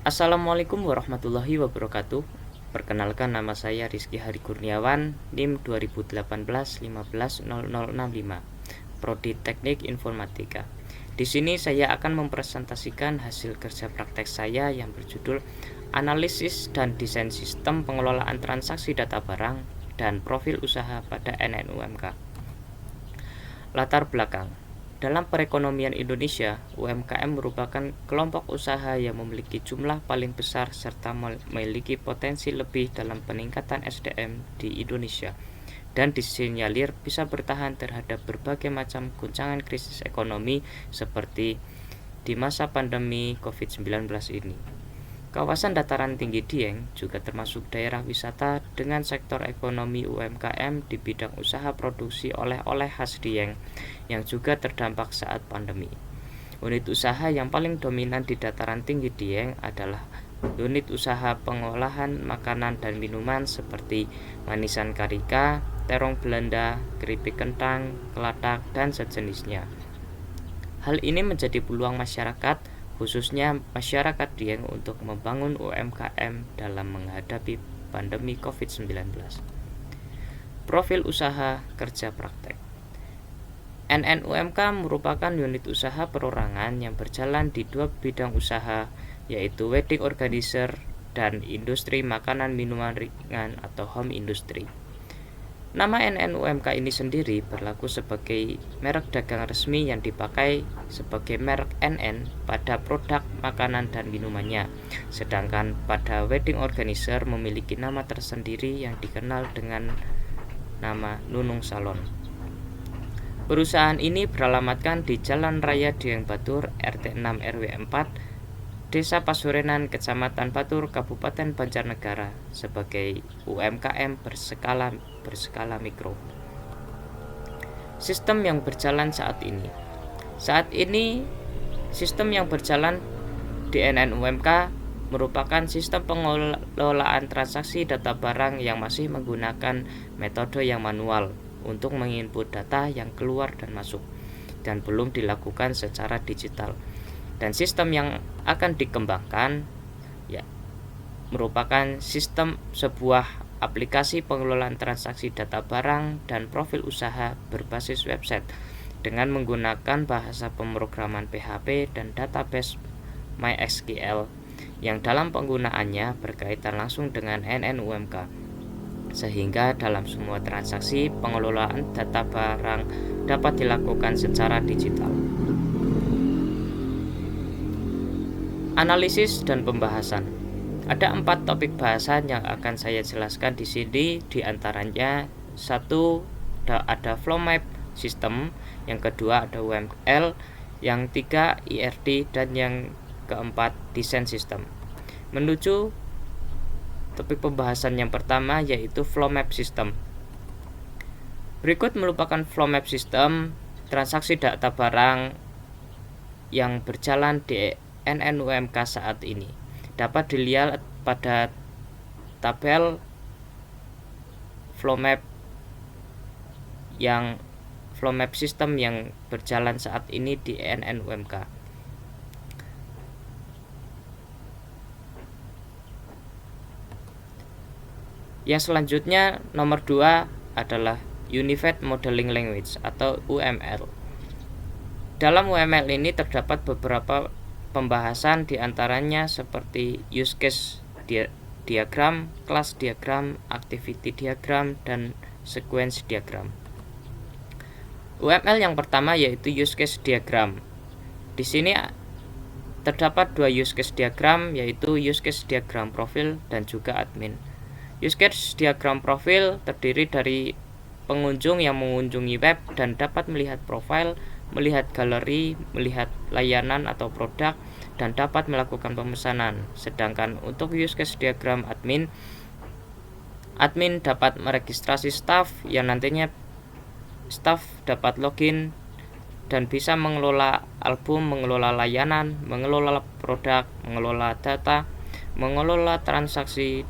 Assalamualaikum warahmatullahi wabarakatuh. Perkenalkan, nama saya Rizky Hari Kurniawan, NIM 2018-15-0065, Prodi Teknik Informatika. Di sini saya akan mempresentasikan hasil kerja praktek saya yang berjudul Analisis dan Desain Sistem Pengelolaan Transaksi Data Barang dan Profil Usaha pada NNUMK. Latar belakang. Dalam perekonomian Indonesia, UMKM merupakan kelompok usaha yang memiliki jumlah paling besar serta memiliki potensi lebih dalam peningkatan SDM di Indonesia, dan disinyalir bisa bertahan terhadap berbagai macam guncangan krisis ekonomi seperti di masa pandemi COVID-19 ini. Kawasan dataran tinggi Dieng juga termasuk daerah wisata dengan sektor ekonomi UMKM di bidang usaha produksi oleh-oleh khas Dieng yang juga terdampak saat pandemi. Unit usaha yang paling dominan di dataran tinggi Dieng adalah unit usaha pengolahan makanan dan minuman seperti manisan karika, terong Belanda, keripik kentang, kelatak, dan sejenisnya. Hal ini menjadi peluang masyarakat, khususnya masyarakat Dieng, untuk membangun UMKM dalam menghadapi pandemi COVID-19. Profil usaha kerja praktek. NNUMK merupakan unit usaha perorangan yang berjalan di dua bidang usaha, yaitu wedding organizer dan industri makanan minuman ringan atau home industry. Nama NNUMK ini sendiri berlaku sebagai merek dagang resmi yang dipakai sebagai merek NN pada produk makanan dan minumannya, sedangkan pada wedding organizer memiliki nama tersendiri yang dikenal dengan nama Nunung Salon. Perusahaan ini beralamatkan di Jalan Raya Dieng Batur, RT 6 RW 4, Desa Pasurenan, Kecamatan Batur, Kabupaten Banjarnegara, sebagai UMKM berskala mikro. Sistem yang berjalan saat ini. Saat ini, sistem yang berjalan di NNUMK merupakan sistem pengelolaan transaksi data barang yang masih menggunakan metode yang manual untuk menginput data yang keluar dan masuk, dan belum dilakukan secara digital. Dan sistem yang akan dikembangkan merupakan sistem sebuah aplikasi pengelolaan transaksi data barang dan profil usaha berbasis website dengan menggunakan bahasa pemrograman PHP dan database MySQL yang dalam penggunaannya berkaitan langsung dengan NNUMK, sehingga dalam semua transaksi pengelolaan data barang dapat dilakukan secara digital. Analisis dan pembahasan. Ada 4 topik bahasan yang akan saya jelaskan di sini. Di antaranya, 1, ada flow map sistem, yang kedua ada UML, yang 3 IRD, dan yang keempat desain sistem. Menuju topik pembahasan yang pertama, yaitu flow map system. Berikut merupakan flow map system transaksi data barang yang berjalan di NNUMK saat ini. Dapat dilihat pada tabel flow map system yang berjalan saat ini di NNUMK. Yang selanjutnya, nomor 2 adalah Unified Modeling Language atau UML. Dalam UML ini terdapat beberapa pembahasan, diantaranya seperti use case diagram, class diagram, activity diagram, dan sequence diagram. UML yang pertama yaitu use case diagram. Di sini terdapat 2 use case diagram, yaitu use case diagram profil dan juga admin. Use case diagram profil terdiri dari pengunjung yang mengunjungi web dan dapat melihat profil, melihat galeri, melihat layanan atau produk, dan dapat melakukan pemesanan. Sedangkan untuk use case diagram admin dapat meregistrasi staff yang nantinya staff dapat login dan bisa mengelola album, mengelola layanan, mengelola produk, mengelola data, mengelola transaksi,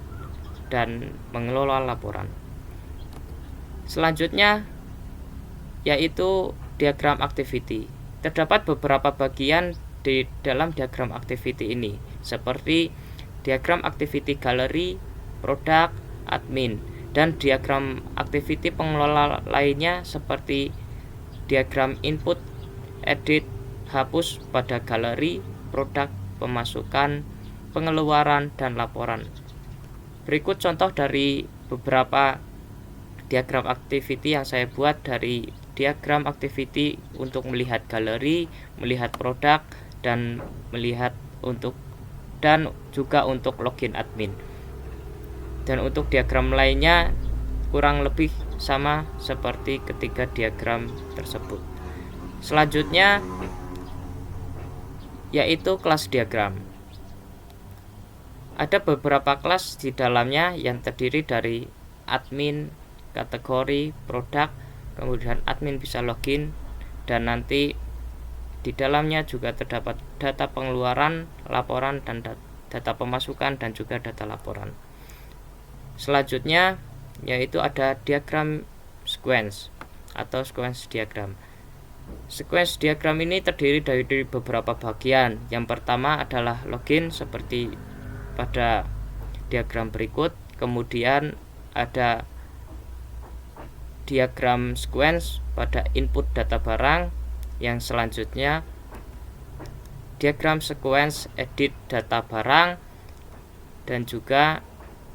dan mengelola laporan. Selanjutnya yaitu diagram activity. Terdapat beberapa bagian di dalam diagram activity ini, seperti diagram activity gallery, produk, admin, dan diagram activity pengelola lainnya seperti diagram input, edit, hapus pada galeri, produk, pemasukan, pengeluaran, dan laporan. Berikut contoh dari beberapa diagram activity yang saya buat dari diagram activity untuk melihat galeri, melihat produk, dan juga untuk login admin. Dan untuk diagram lainnya kurang lebih sama seperti ketiga diagram tersebut. Selanjutnya yaitu kelas diagram. Ada beberapa kelas di dalamnya yang terdiri dari admin, kategori, produk, kemudian admin bisa login, dan nanti di dalamnya juga terdapat data pengeluaran, laporan, dan data pemasukan, dan juga data laporan. Selanjutnya yaitu ada diagram sequence atau sequence diagram. Sequence diagram ini terdiri dari beberapa bagian. Yang pertama adalah login seperti pada diagram berikut. Kemudian ada diagram sequence pada input data barang. Yang selanjutnya diagram sequence edit data barang, dan juga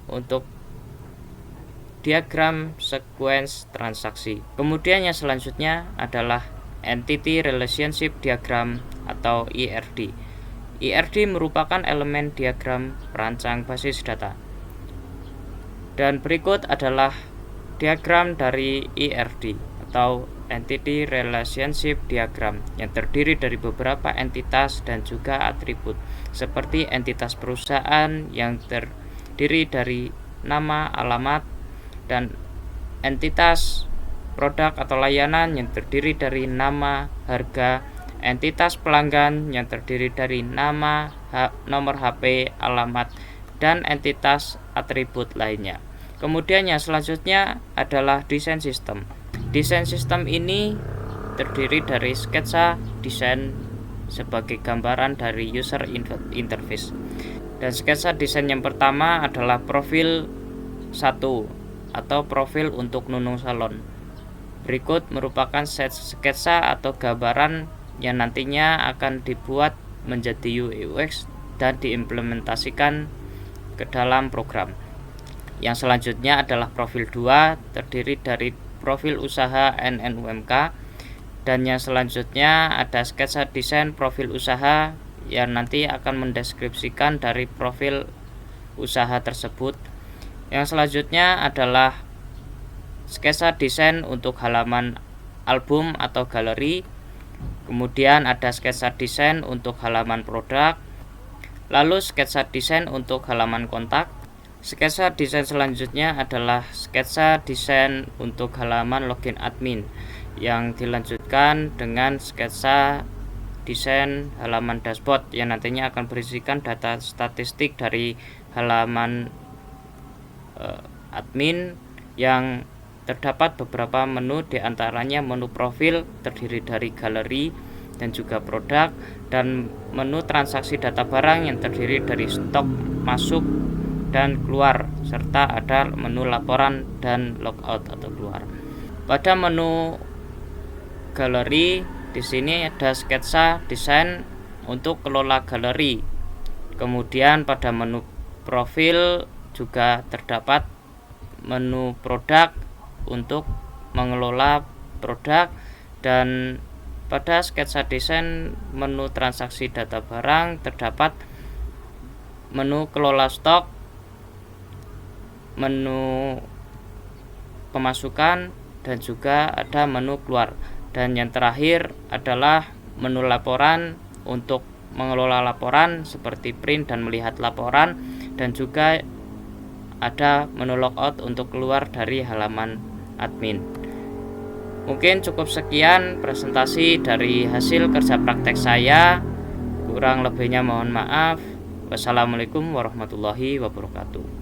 untuk diagram sequence transaksi. Kemudian yang selanjutnya adalah Entity Relationship Diagram atau ERD. ERD merupakan elemen diagram perancang basis data. Dan berikut adalah diagram dari ERD atau Entity Relationship Diagram yang terdiri dari beberapa entitas dan juga atribut, seperti entitas perusahaan yang terdiri dari nama, alamat, dan entitas produk atau layanan yang terdiri dari nama, harga, entitas pelanggan yang terdiri dari nama, nomor HP, alamat, dan entitas atribut lainnya. Kemudian yang selanjutnya adalah desain sistem. Desain sistem ini terdiri dari sketsa desain sebagai gambaran dari user interface. Dan sketsa desain yang pertama adalah profil 1 atau profil untuk Nunung Salon. Berikut merupakan set sketsa atau gambaran yang nantinya akan dibuat menjadi UI UX dan diimplementasikan ke dalam program. Yang selanjutnya adalah profil 2, terdiri dari profil usaha NNUMK, dan yang selanjutnya ada sketsa desain profil usaha yang nanti akan mendeskripsikan dari profil usaha tersebut. Yang selanjutnya adalah sketsa desain untuk halaman album atau galeri. Kemudian ada sketsa desain untuk halaman produk. Lalu sketsa desain untuk halaman kontak. Sketsa desain selanjutnya adalah sketsa desain untuk halaman login admin, yang dilanjutkan dengan sketsa desain halaman dashboard yang nantinya akan berisikan data statistik dari halaman admin, yang terdapat beberapa menu, diantaranya menu profil terdiri dari galeri dan juga produk, dan menu transaksi data barang yang terdiri dari stok masuk dan keluar, serta ada menu laporan dan logout atau keluar. Pada menu galeri di sini ada sketsa desain untuk kelola galeri. Kemudian pada menu profil juga terdapat menu produk untuk mengelola produk, dan pada sketsa desain menu transaksi data barang terdapat menu kelola stok, menu pemasukan, dan juga ada menu keluar. Dan yang terakhir adalah menu laporan untuk mengelola laporan seperti print dan melihat laporan, dan juga ada menu logout untuk keluar dari halaman admin. Mungkin cukup sekian presentasi dari hasil kerja praktek saya. Kurang lebihnya mohon maaf. Wassalamualaikum warahmatullahi wabarakatuh.